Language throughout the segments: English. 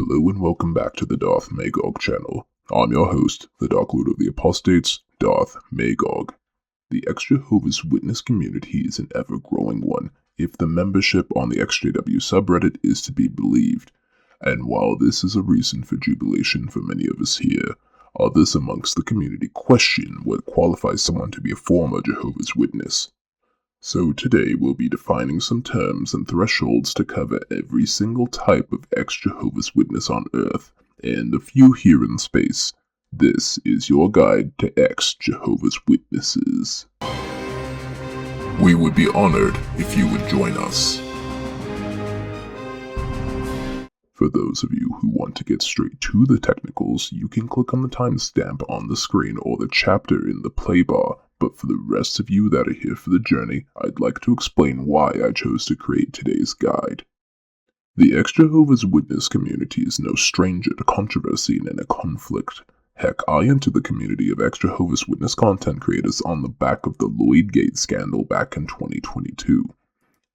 Hello and welcome back to the Darth Magog channel. I'm your host, the Dark Lord of the Apostates, Darth Magog. The ex-Jehovah's Witness community is an ever-growing one, if the membership on the ExJW subreddit is to be believed. And while this is a reason for jubilation for many of us here, others amongst the community question what qualifies someone to be a former Jehovah's Witness. So today we'll be defining some terms and thresholds to cover every single type of ex-Jehovah's Witness on Earth, and a few here in space. This is your guide to ex-Jehovah's Witnesses. We would be honored if you would join us. For those of you who want to get straight to the technicals, you can click on the timestamp on the screen or the chapter in the play bar. But for the rest of you that are here for the journey, I'd like to explain why I chose to create today's guide. The ex-Jehovah's Witness community is no stranger to controversy and a conflict. Heck, I entered the community of ex-Jehovah's Witness content creators on the back of the Lloyd Gate scandal back in 2022.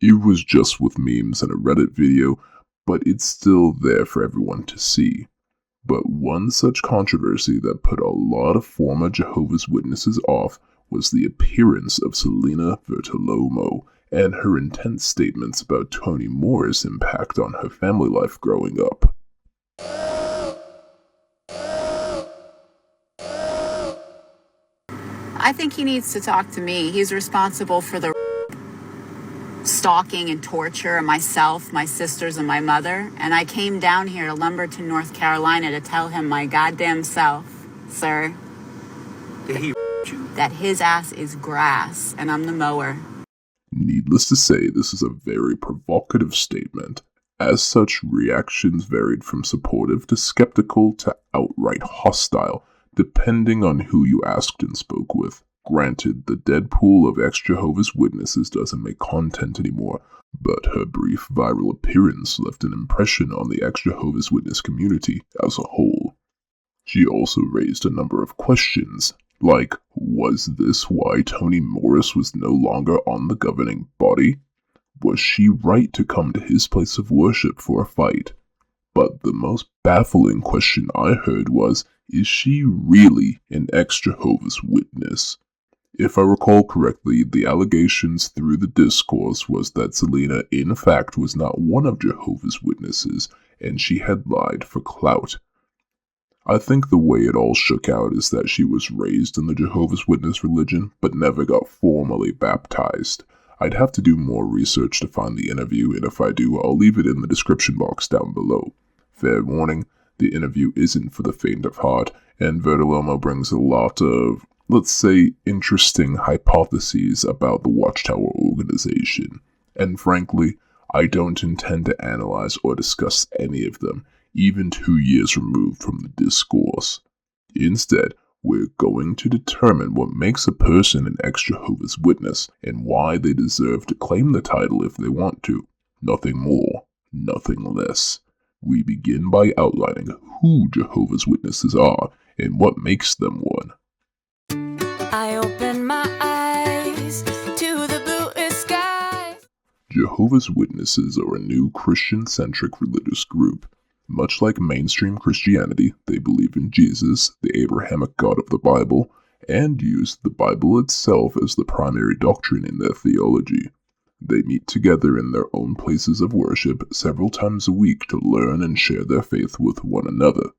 It was just with memes and a Reddit video, but it's still there for everyone to see. But one such controversy that put a lot of former Jehovah's Witnesses off was the appearance of Selena Vertolomo and her intense statements about Toni Moore's impact on her family life growing up. I think he needs to talk to me. He's responsible for the stalking and torture of myself, my sisters, and my mother. And I came down here to Lumberton, North Carolina to tell him my goddamn self, sir, that his ass is grass and I'm the mower. Needless to say, this is a very provocative statement. As such, reactions varied from supportive to skeptical to outright hostile, depending on who you asked and spoke with. Granted, the Deadpool of ex-Jehovah's Witnesses doesn't make content anymore, but her brief viral appearance left an impression on the ex-Jehovah's Witness community as a whole. She also raised a number of questions, like, was this why Toni Morris was no longer on the governing body? Was she right to come to his place of worship for a fight? But the most baffling question I heard was, is she really an ex-Jehovah's Witness? If I recall correctly, the allegations through the discourse was that Selena in fact was not one of Jehovah's Witnesses, and she had lied for clout. I think the way it all shook out is that she was raised in the Jehovah's Witness religion, but never got formally baptized. I'd have to do more research to find the interview, and if I do, I'll leave it in the description box down below. Fair warning, the interview isn't for the faint of heart, and Vertolomo brings a lot of, let's say, interesting hypotheses about the Watchtower organization. And frankly, I don't intend to analyze or discuss any of them, even 2 years removed from the discourse. Instead, we're going to determine what makes a person an ex-Jehovah's Witness and why they deserve to claim the title if they want to. Nothing more, nothing less. We begin by outlining who Jehovah's Witnesses are and what makes them one. I open my eyes to the bluest sky. Jehovah's Witnesses are a new Christian-centric religious group. Much like mainstream Christianity, they believe in Jesus, the Abrahamic God of the Bible, and use the Bible itself as the primary doctrine in their theology. They meet together in their own places of worship several times a week to learn and share their faith with one another.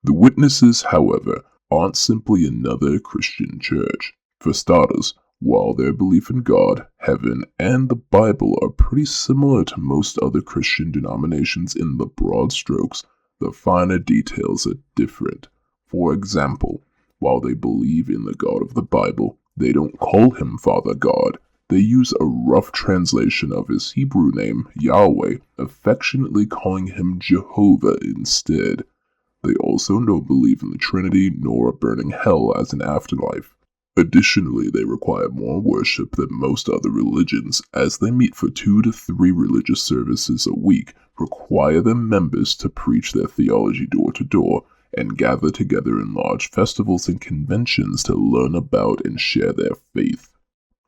The Witnesses, however, aren't simply another Christian church. For starters, while their belief in God, heaven, and the Bible are pretty similar to most other Christian denominations in the broad strokes, the finer details are different. For example, while they believe in the God of the Bible, they don't call him Father God. They use a rough translation of his Hebrew name, Yahweh, affectionately calling him Jehovah instead. They also don't believe in the Trinity nor a burning hell as an afterlife. Additionally, they require more worship than most other religions, as they meet for 2 to 3 religious services a week, require their members to preach their theology door to door, and gather together in large festivals and conventions to learn about and share their faith.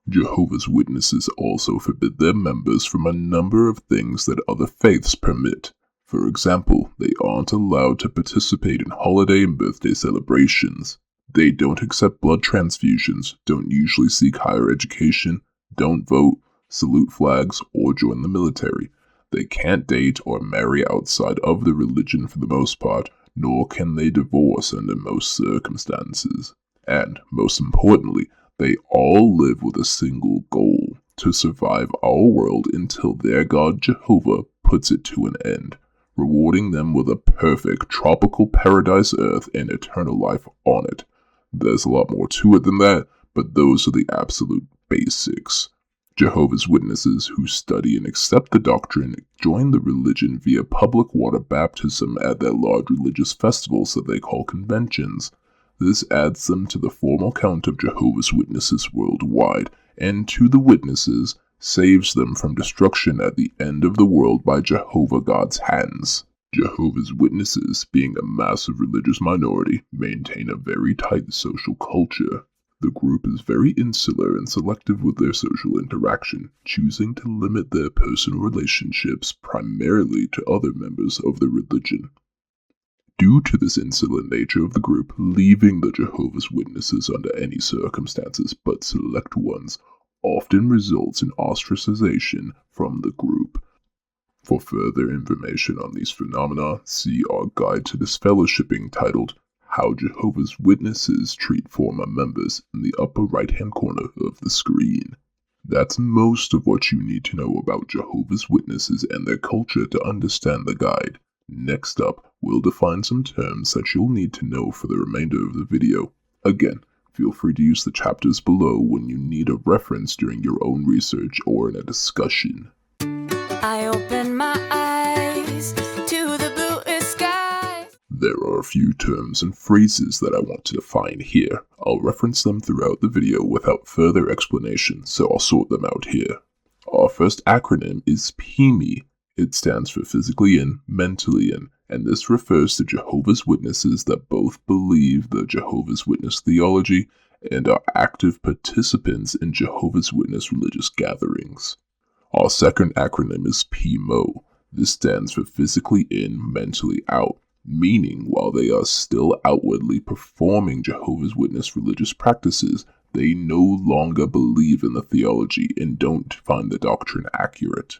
Jehovah's Witnesses also forbid their members from a number of things that other faiths permit. For example, they aren't allowed to participate in holiday and birthday celebrations. They don't accept blood transfusions, don't usually seek higher education, don't vote, salute flags, or join the military. They can't date or marry outside of the religion for the most part, nor can they divorce under most circumstances. And, most importantly, they all live with a single goal: to survive our world until their God Jehovah puts it to an end, rewarding them with a perfect tropical paradise earth and eternal life on it. There's a lot more to it than that, but those are the absolute basics. Jehovah's Witnesses who study and accept the doctrine join the religion via public water baptism at their large religious festivals that they call conventions. This adds them to the formal count of Jehovah's Witnesses worldwide, and to the witnesses, saves them from destruction at the end of the world by Jehovah God's hands. Jehovah's Witnesses, being a massive religious minority, maintain a very tight social culture. The group is very insular and selective with their social interaction, choosing to limit their personal relationships primarily to other members of the religion. Due to this insular nature of the group, leaving the Jehovah's Witnesses under any circumstances but select ones often results in ostracization from the group. For further information on these phenomena, see our guide to disfellowshipping titled How Jehovah's Witnesses Treat Former Members in the upper right-hand corner of the screen. That's most of what you need to know about Jehovah's Witnesses and their culture to understand the guide. Next up, we'll define some terms that you'll need to know for the remainder of the video. Again, feel free to use the chapters below when you need a reference during your own research or in a discussion. I open my eyes to the bluest sky. There are a few terms and phrases that I want to define here. I'll reference them throughout the video without further explanation, so I'll sort them out here. Our first acronym is PME. It stands for physically in, mentally in, and this refers to Jehovah's Witnesses that both believe the Jehovah's Witness theology and are active participants in Jehovah's Witness religious gatherings. Our second acronym is PMO. This stands for physically in, mentally out, meaning while they are still outwardly performing Jehovah's Witness religious practices, they no longer believe in the theology and don't find the doctrine accurate.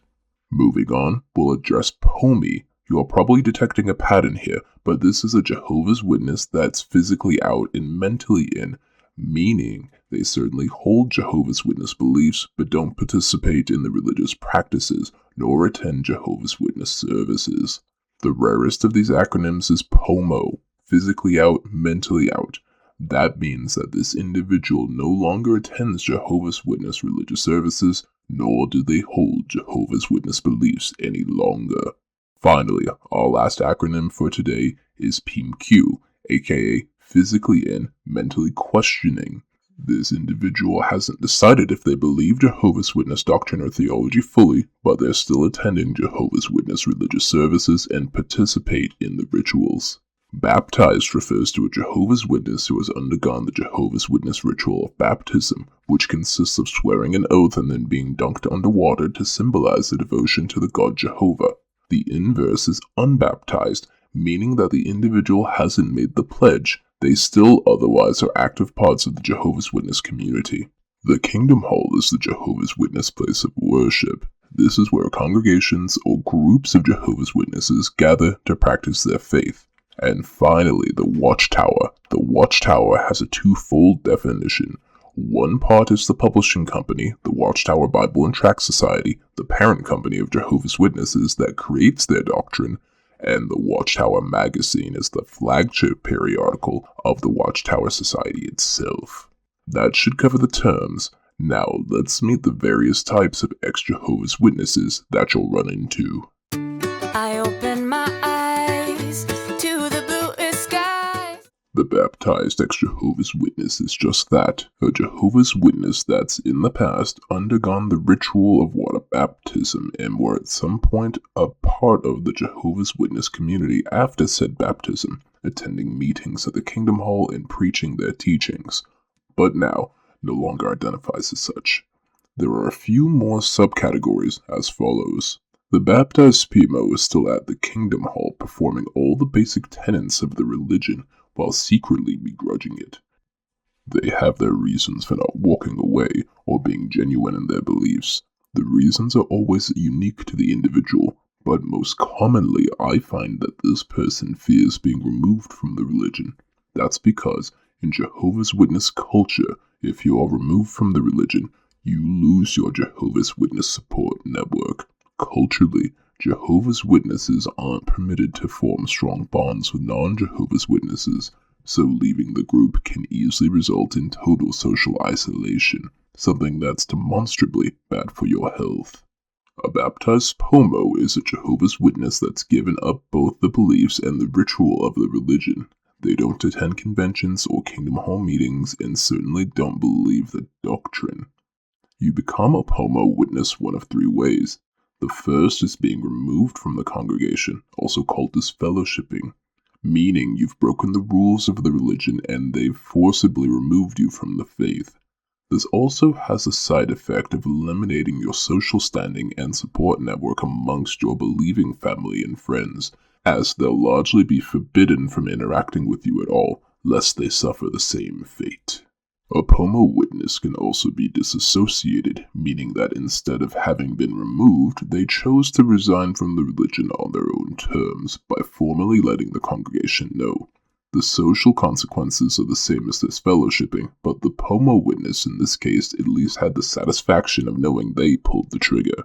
Moving on, we'll address POME. You are probably detecting a pattern here, but this is a Jehovah's Witness that's physically out and mentally in, meaning they certainly hold Jehovah's Witness beliefs but don't participate in the religious practices nor attend Jehovah's Witness services. The rarest of these acronyms is POMO, physically out, mentally out. That means that this individual no longer attends Jehovah's Witness religious services, nor do they hold Jehovah's Witness beliefs any longer. Finally, our last acronym for today is PMQ, aka physically in, mentally questioning. This individual hasn't decided if they believe Jehovah's Witness doctrine or theology fully, but they're still attending Jehovah's Witness religious services and participate in the rituals. Baptized refers to a Jehovah's Witness who has undergone the Jehovah's Witness ritual of baptism, which consists of swearing an oath and then being dunked underwater to symbolize the devotion to the God Jehovah. The inverse is unbaptized, meaning that the individual hasn't made the pledge. They still otherwise are active parts of the Jehovah's Witness community. The Kingdom Hall is the Jehovah's Witness place of worship. This is where congregations or groups of Jehovah's Witnesses gather to practice their faith. And finally, the Watchtower. The Watchtower has a twofold definition. One part is the publishing company, the Watchtower Bible and Tract Society, the parent company of Jehovah's Witnesses that creates their doctrine, and the Watchtower magazine is the flagship periodical of the Watchtower Society itself. That should cover the terms. Now let's meet the various types of ex-Jehovah's Witnesses that you'll run into. I open my eyes to the bluest sky. The baptized ex-Jehovah's Witness is just that, a Jehovah's Witness that's in the past undergone the ritual of water baptism and were at some point a part of the Jehovah's Witness community after said baptism, attending meetings at the Kingdom Hall and preaching their teachings, but now no longer identifies as such. There are a few more subcategories as follows. The baptized PMO is still at the Kingdom Hall performing all the basic tenets of the religion while secretly begrudging it. They have their reasons for not walking away or being genuine in their beliefs. The reasons are always unique to the individual, but most commonly I find that this person fears being removed from the religion. That's because in Jehovah's Witness culture, if you are removed from the religion, you lose your Jehovah's Witness support network. Culturally, Jehovah's Witnesses aren't permitted to form strong bonds with non-Jehovah's Witnesses, so leaving the group can easily result in total social isolation, something that's demonstrably bad for your health. A baptized POMO is a Jehovah's Witness that's given up both the beliefs and the ritual of the religion. They don't attend conventions or Kingdom Hall meetings and certainly don't believe the doctrine. You become a POMO witness one of three ways. The first is being removed from the congregation, also called disfellowshipping, meaning you've broken the rules of the religion and they've forcibly removed you from the faith. This also has a side effect of eliminating your social standing and support network amongst your believing family and friends, as they'll largely be forbidden from interacting with you at all, lest they suffer the same fate. A POMO witness can also be disassociated, meaning that instead of having been removed, they chose to resign from the religion on their own terms by formally letting the congregation know. The social consequences are the same as disfellowshipping, but the POMO witness in this case at least had the satisfaction of knowing they pulled the trigger.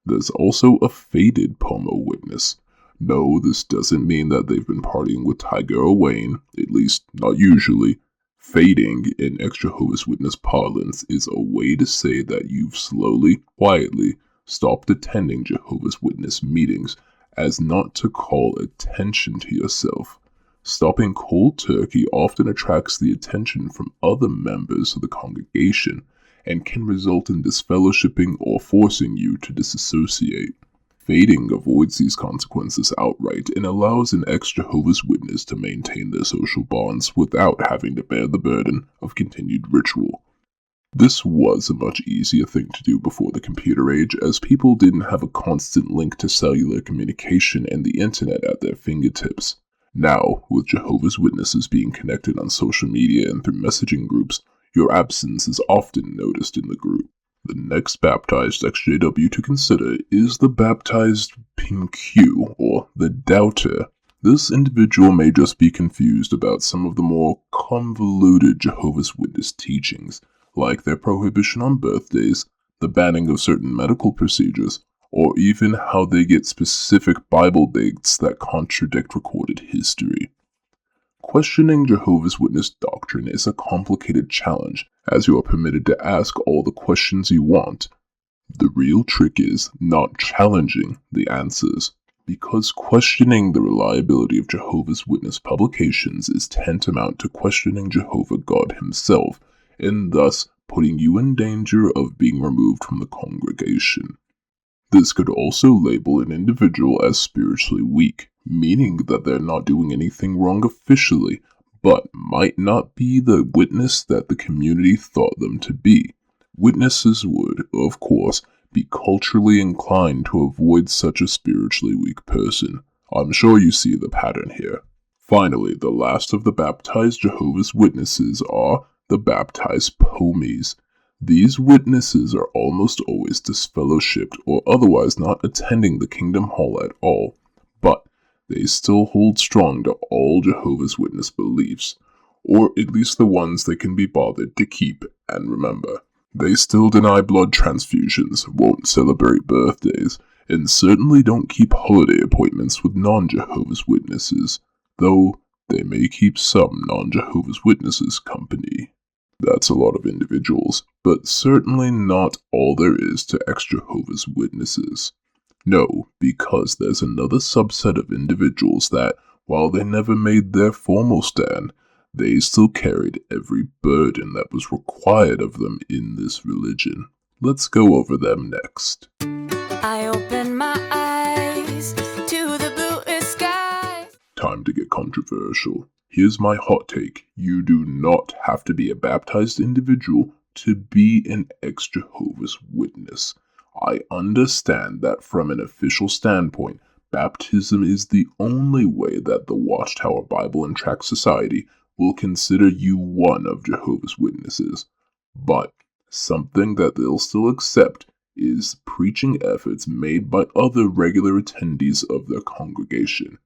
There's also a faded POMO witness. No, this doesn't mean that they've been partying with Tiger or Wayne, at least not usually. Fading, in ex-Jehovah's Witness parlance, is a way to say that you've slowly, quietly, stopped attending Jehovah's Witness meetings as not to call attention to yourself. Stopping cold turkey often attracts the attention from other members of the congregation and can result in disfellowshipping or forcing you to disassociate. Fading avoids these consequences outright and allows an ex-Jehovah's Witness to maintain their social bonds without having to bear the burden of continued ritual. This was a much easier thing to do before the computer age, as people didn't have a constant link to cellular communication and the internet at their fingertips. Now, with Jehovah's Witnesses being connected on social media and through messaging groups, your absence is often noticed in the group. The next baptized ExJW to consider is the baptized PMQ, or the doubter. This individual may just be confused about some of the more convoluted Jehovah's Witness teachings, like their prohibition on birthdays, the banning of certain medical procedures, or even how they get specific Bible dates that contradict recorded history. Questioning Jehovah's Witness doctrine is a complicated challenge, as you are permitted to ask all the questions you want. The real trick is not challenging the answers, because questioning the reliability of Jehovah's Witness publications is tantamount to questioning Jehovah God himself, and thus putting you in danger of being removed from the congregation. This could also label an individual as spiritually weak, meaning that they're not doing anything wrong officially, but might not be the witness that the community thought them to be. Witnesses would, of course, be culturally inclined to avoid such a spiritually weak person. I'm sure you see the pattern here. Finally, the last of the baptized Jehovah's Witnesses are the baptized POMEs. These witnesses are almost always disfellowshipped or otherwise not attending the Kingdom Hall at all, but they still hold strong to all Jehovah's Witness beliefs, or at least the ones they can be bothered to keep and remember. They still deny blood transfusions, won't celebrate birthdays, and certainly don't keep holiday appointments with non-Jehovah's Witnesses, though they may keep some non-Jehovah's Witnesses company. That's a lot of individuals, but certainly not all there is to ex-Jehovah's Witnesses. No, because there's another subset of individuals that, while they never made their formal stand, they still carried every burden that was required of them in this religion. Let's go over them next. I open my eyes to the bluest sky. Time to get controversial. Here's my hot take. You do not have to be a baptized individual to be an ex-Jehovah's Witness. I understand that from an official standpoint, baptism is the only way that the Watchtower Bible and Tract Society will consider you one of Jehovah's Witnesses. But something that they'll still accept is preaching efforts made by other regular attendees of their congregation.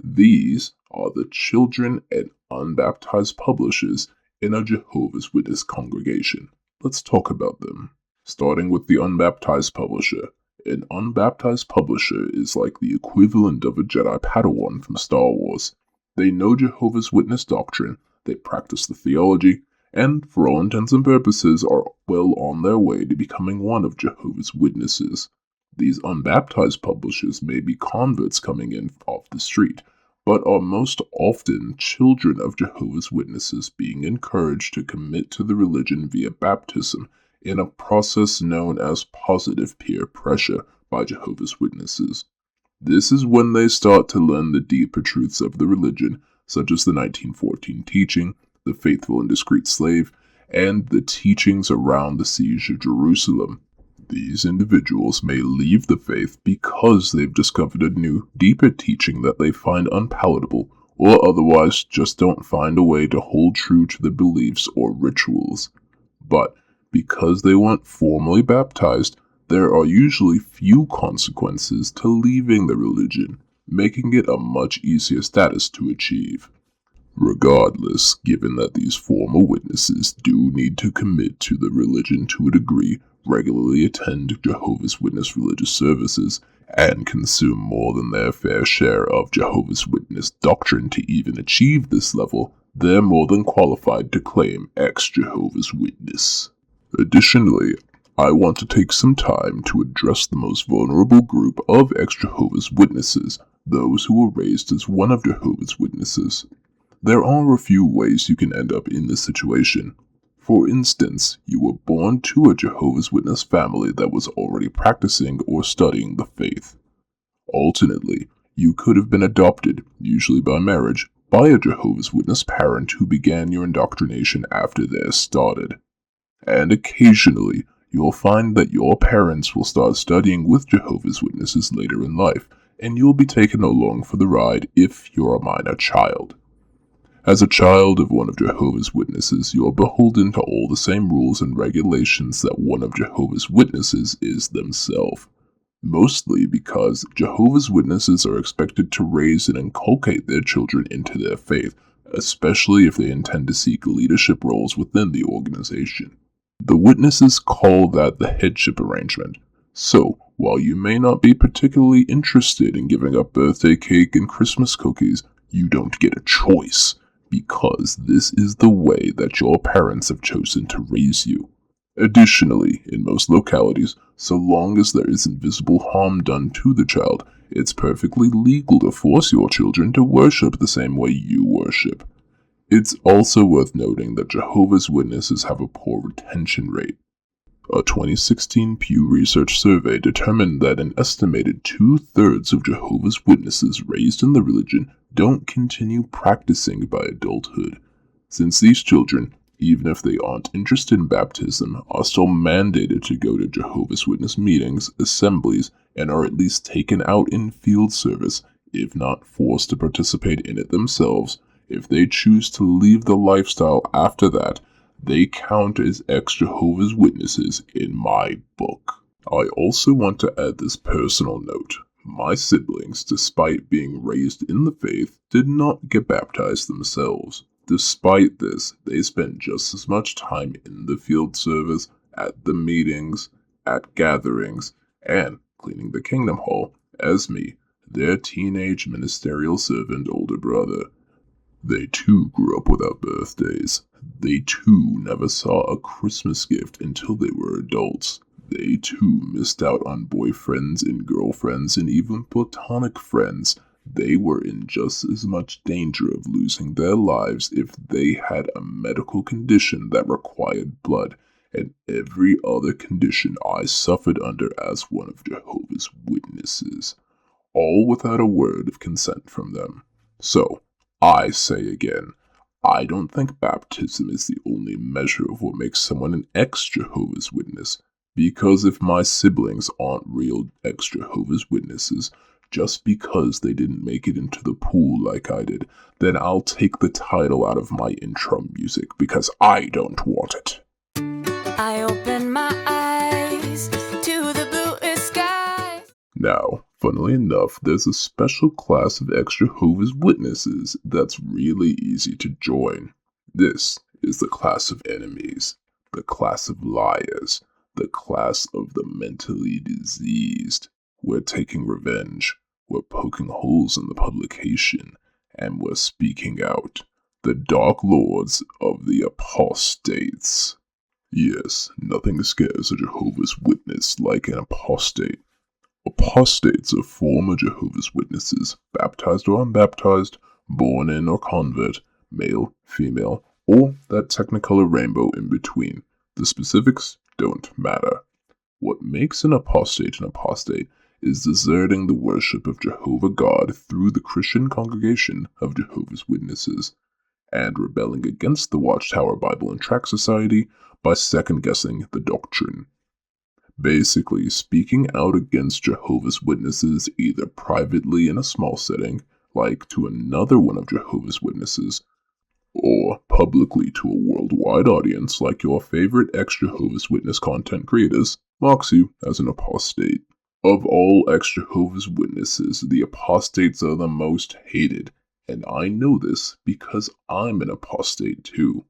These are the children and unbaptized publishers in a Jehovah's Witness congregation. Let's talk about them. Starting with the unbaptized publisher. An unbaptized publisher is like the equivalent of a Jedi Padawan from Star Wars. They know Jehovah's Witness doctrine, they practice the theology, and for all intents and purposes are well on their way to becoming one of Jehovah's Witnesses. These unbaptized publishers may be converts coming in off the street, but are most often children of Jehovah's Witnesses being encouraged to commit to the religion via baptism in a process known as positive peer pressure by Jehovah's Witnesses. This is when they start to learn the deeper truths of the religion, such as the 1914 teaching, the faithful and discreet slave, and the teachings around the siege of Jerusalem. These individuals may leave the faith because they've discovered a new, deeper teaching that they find unpalatable, or otherwise just don't find a way to hold true to the beliefs or rituals. But because they weren't formally baptized, there are usually few consequences to leaving the religion, making it a much easier status to achieve. Regardless, given that these former witnesses do need to commit to the religion to a degree, regularly attend Jehovah's Witness religious services, and consume more than their fair share of Jehovah's Witness doctrine to even achieve this level, they're more than qualified to claim ex-Jehovah's Witness. Additionally, I want to take some time to address the most vulnerable group of ex-Jehovah's Witnesses, those who were raised as one of Jehovah's Witnesses. There are a few ways you can end up in this situation. For instance, you were born to a Jehovah's Witness family that was already practicing or studying the faith. Alternately, you could have been adopted, usually by marriage, by a Jehovah's Witness parent who began your indoctrination after theirs started. And occasionally, you'll find that your parents will start studying with Jehovah's Witnesses later in life, and you'll be taken along for the ride if you're a minor child. As a child of one of Jehovah's Witnesses, you are beholden to all the same rules and regulations that one of Jehovah's Witnesses is themselves. Mostly because Jehovah's Witnesses are expected to raise and inculcate their children into their faith, especially if they intend to seek leadership roles within the organization. The witnesses call that the headship arrangement. So, while you may not be particularly interested in giving up birthday cake and Christmas cookies, you don't get a choice, because this is the way that your parents have chosen to raise you. Additionally, in most localities, so long as there isn't visible harm done to the child, it's perfectly legal to force your children to worship the same way you worship. It's also worth noting that Jehovah's Witnesses have a poor retention rate. A 2016 Pew Research survey determined that an estimated 2/3 of Jehovah's Witnesses raised in the religion don't continue practicing by adulthood, since these children, even if they aren't interested in baptism, are still mandated to go to Jehovah's Witness meetings, assemblies, and are at least taken out in field service, if not forced to participate in it themselves. If they choose to leave the lifestyle after that, they count as ex-Jehovah's Witnesses in my book. I also want to add this personal note. My siblings, despite being raised in the faith, did not get baptized themselves. Despite this, they spent just as much time in the field service, at the meetings, at gatherings, and cleaning the Kingdom Hall as me, their teenage ministerial servant older brother. They too grew up without birthdays. They too never saw a Christmas gift until they were adults. They too missed out on boyfriends and girlfriends and even platonic friends. They were in just as much danger of losing their lives if they had a medical condition that required blood, and every other condition I suffered under as one of Jehovah's Witnesses, all without a word of consent from them. So, I say again, I don't think baptism is the only measure of what makes someone an ex-Jehovah's Witness. Because if my siblings aren't real ex-Jehovah's Witnesses, just because they didn't make it into the pool like I did, then I'll take the title out of my intro music because I don't want it. I open my eyes to the bluest sky. Now, funnily enough, there's a special class of ex-Jehovah's Witnesses that's really easy to join. This is the class of enemies, the class of liars, the class of the mentally diseased. We're taking revenge, we're poking holes in the publication, and we're speaking out. The Dark Lords of the Apostates. Yes, nothing scares a Jehovah's Witness like an apostate. Apostates are former Jehovah's Witnesses, baptized or unbaptized, born in or convert, male, female, or that technicolor rainbow in between. The specifics don't matter. What makes an apostate is deserting the worship of Jehovah God through the Christian congregation of Jehovah's Witnesses, and rebelling against the Watchtower Bible and Tract Society by second-guessing the doctrine. Basically, speaking out against Jehovah's Witnesses either privately in a small setting, like to another one of Jehovah's Witnesses, or publicly to a worldwide audience like your favorite ex-Jehovah's Witness content creators, marks you as an apostate. Of all ex-Jehovah's Witnesses, the apostates are the most hated, and I know this because I'm an apostate too.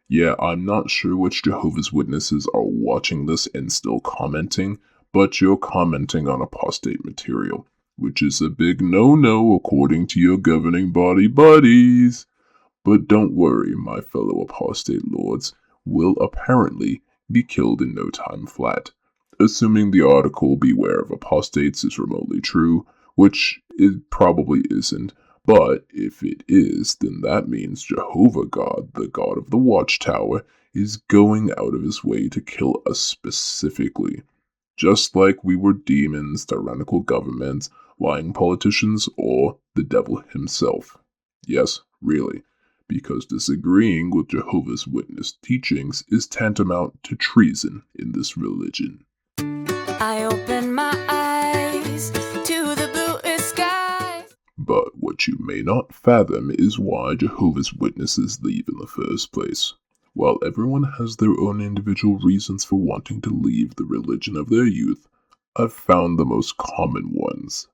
Yeah, I'm not sure which Jehovah's Witnesses are watching this and still commenting, but you're commenting on apostate material, which is a big no-no according to your governing body buddies. But don't worry, my fellow apostate lords will apparently be killed in no time flat. Assuming the article "Beware of Apostates" is remotely true, which it probably isn't, but if it is, then that means Jehovah God, the God of the Watchtower, is going out of his way to kill us specifically. Just like we were demons, tyrannical governments, lying politicians, or the devil himself. Yes, really. Because disagreeing with Jehovah's Witness teachings is tantamount to treason in this religion. I open my eyes to the bluest sky. But what you may not fathom is why Jehovah's Witnesses leave in the first place. While everyone has their own individual reasons for wanting to leave the religion of their youth, I've found the most common ones.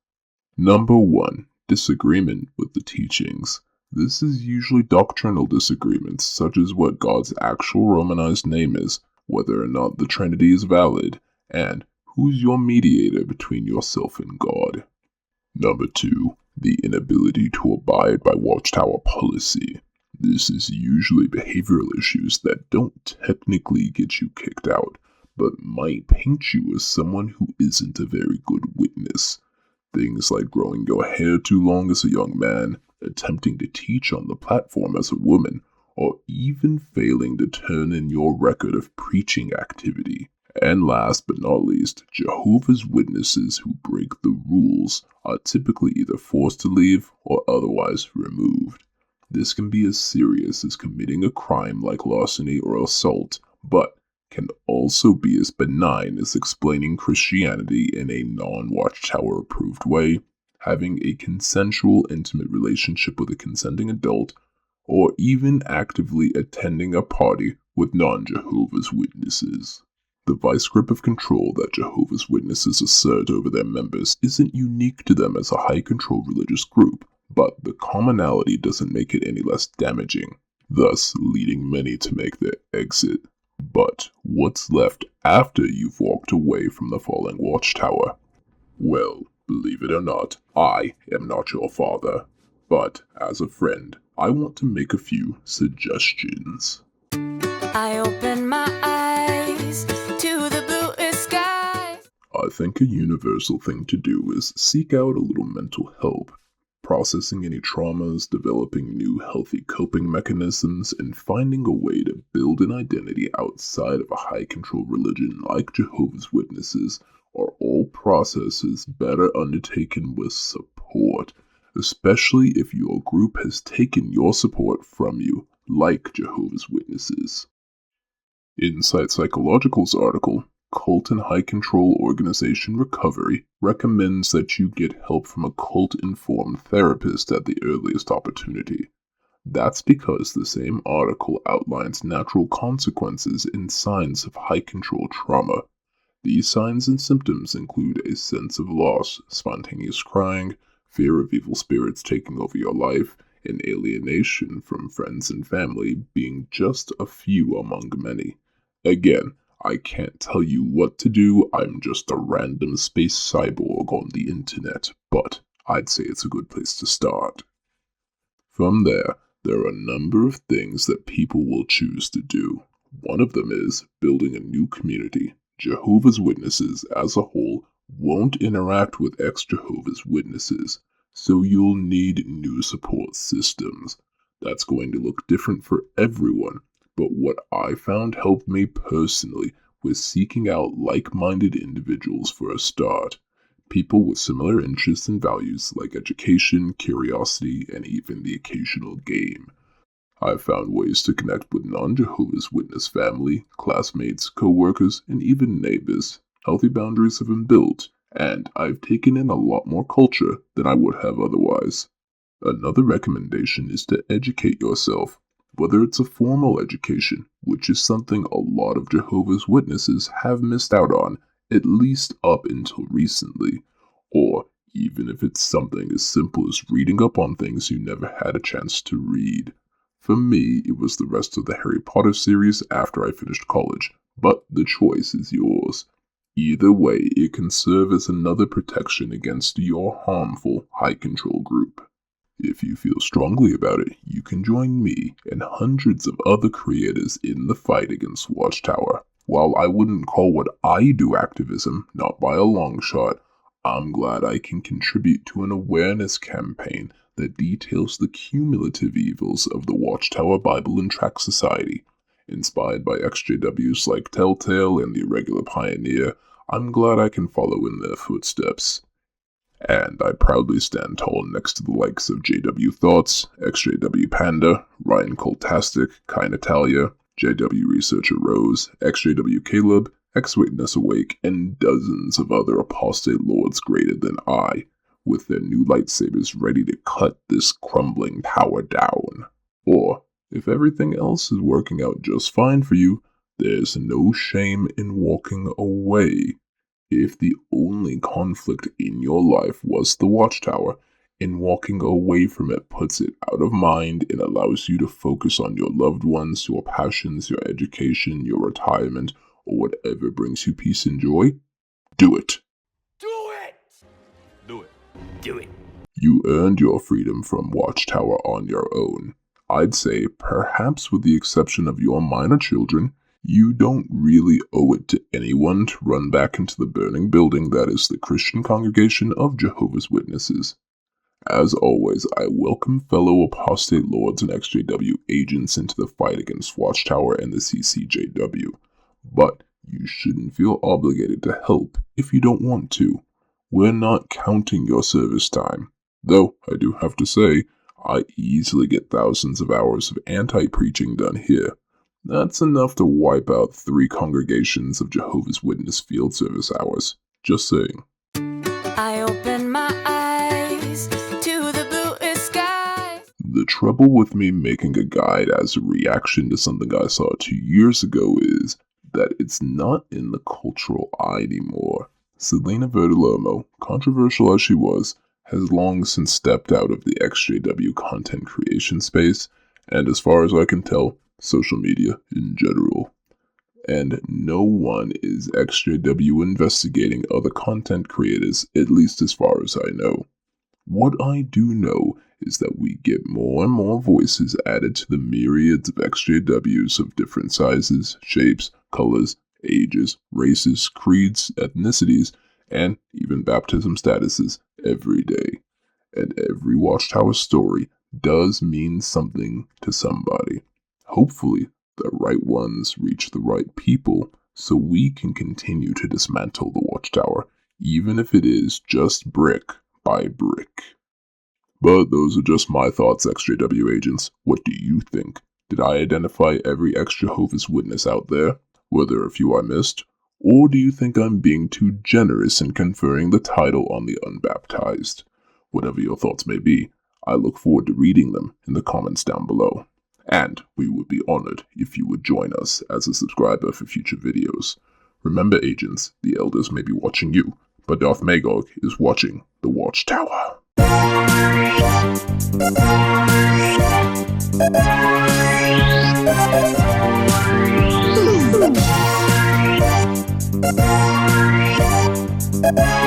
Number 1. Disagreement with the teachings. This is usually doctrinal disagreements, such as what God's actual Romanized name is, whether or not the Trinity is valid, and who's your mediator between yourself and God. Number 2. The inability to abide by Watchtower policy. This is usually behavioral issues that don't technically get you kicked out, but might paint you as someone who isn't a very good witness. Things like growing your hair too long as a young man, attempting to teach on the platform as a woman, or even failing to turn in your record of preaching activity. And last but not least, Jehovah's Witnesses who break the rules are typically either forced to leave or otherwise removed. This can be as serious as committing a crime like larceny or assault, but can also be as benign as explaining Christianity in a non-Watchtower approved way, having a consensual intimate relationship with a consenting adult, or even actively attending a party with non-Jehovah's Witnesses. The vice grip of control that Jehovah's Witnesses assert over their members isn't unique to them as a high-control religious group, but the commonality doesn't make it any less damaging, thus leading many to make their exit. But what's left after you've walked away from the falling Watchtower? Well, believe it or not, I am not your father, but as a friend, I want to make a few suggestions. I open my eyes to the bluest sky. I think a universal thing to do is seek out a little mental help, processing any traumas, developing new healthy coping mechanisms, and finding a way to build an identity outside of a high-control religion like Jehovah's Witnesses are all processes better undertaken with support, especially if your group has taken your support from you, like Jehovah's Witnesses. Insight Psychological's article, cult and high control organization Recovery recommends that you get help from a cult-informed therapist at the earliest opportunity. That's because the same article outlines natural consequences and signs of high control trauma. These signs and symptoms include a sense of loss, spontaneous crying, fear of evil spirits taking over your life, and alienation from friends and family being just a few among many. Again, I can't tell you what to do, I'm just a random space cyborg on the internet, but I'd say it's a good place to start. From there are a number of things that people will choose to do. One of them is building a new community. Jehovah's Witnesses as a whole won't interact with ex-Jehovah's Witnesses, so you'll need new support systems. That's going to look different for everyone, but what I found helped me personally was seeking out like-minded individuals for a start. People with similar interests and values like education, curiosity, and even the occasional game. I've found ways to connect with non-Jehovah's Witness family, classmates, co-workers, and even neighbors. Healthy boundaries have been built, and I've taken in a lot more culture than I would have otherwise. Another recommendation is to educate yourself, whether it's a formal education, which is something a lot of Jehovah's Witnesses have missed out on, at least up until recently, or even if it's something as simple as reading up on things you never had a chance to read. For me, it was the rest of the Harry Potter series after I finished college, but the choice is yours. Either way, it can serve as another protection against your harmful high control group. If you feel strongly about it, you can join me and hundreds of other creators in the fight against Watchtower. While I wouldn't call what I do activism, not by a long shot, I'm glad I can contribute to an awareness campaign that details the cumulative evils of the Watchtower Bible and Tract Society. Inspired by ExJWs like Telltale and the Irregular Pioneer, I'm glad I can follow in their footsteps. And I proudly stand tall next to the likes of JW Thoughts, ExJW Panda, Ryan Coltastic, Kai Natalia, JW Researcher Rose, ExJW Caleb, Ex-Witness Awake, and dozens of other apostate lords greater than I, with their new lightsabers ready to cut this crumbling tower down. Or, if everything else is working out just fine for you, there's no shame in walking away. If the only conflict in your life was the Watchtower, and walking away from it puts it out of mind and allows you to focus on your loved ones, your passions, your education, your retirement, or whatever brings you peace and joy, do it. Do it! Do it. Do it. You earned your freedom from Watchtower on your own. I'd say, perhaps with the exception of your minor children, you don't really owe it to anyone to run back into the burning building that is the Christian Congregation of Jehovah's Witnesses. As always, I welcome fellow apostate lords and ExJW agents into the fight against Watchtower and the CCJW, but you shouldn't feel obligated to help if you don't want to. We're not counting your service time, though I do have to say, I easily get thousands of hours of anti-preaching done here. That's enough to wipe out 3 congregations of Jehovah's Witness field service hours. Just saying. I open my eyes to the bluest sky. The trouble with me making a guide as a reaction to something I saw 2 years ago is that it's not in the cultural eye anymore. Selena Vertilomo, controversial as she was, has long since stepped out of the ExJW content creation space, and as far as I can tell, social media in general. And no one is ExJW investigating other content creators, at least as far as I know. What I do know is that we get more and more voices added to the myriads of ExJWs of different sizes, shapes, colors, ages, races, creeds, ethnicities, and even baptism statuses every day. And every Watchtower story does mean something to somebody. Hopefully, the right ones reach the right people so we can continue to dismantle the Watchtower, even if it is just brick by brick. But those are just my thoughts, ExJW agents. What do you think? Did I identify every ex-Jehovah's Witness out there? Were there a few I missed? Or do you think I'm being too generous in conferring the title on the unbaptized? Whatever your thoughts may be, I look forward to reading them in the comments down below. And we would be honored if you would join us as a subscriber for future videos. Remember, agents, the elders may be watching you, but Darth Magog is watching the Watchtower. Bye.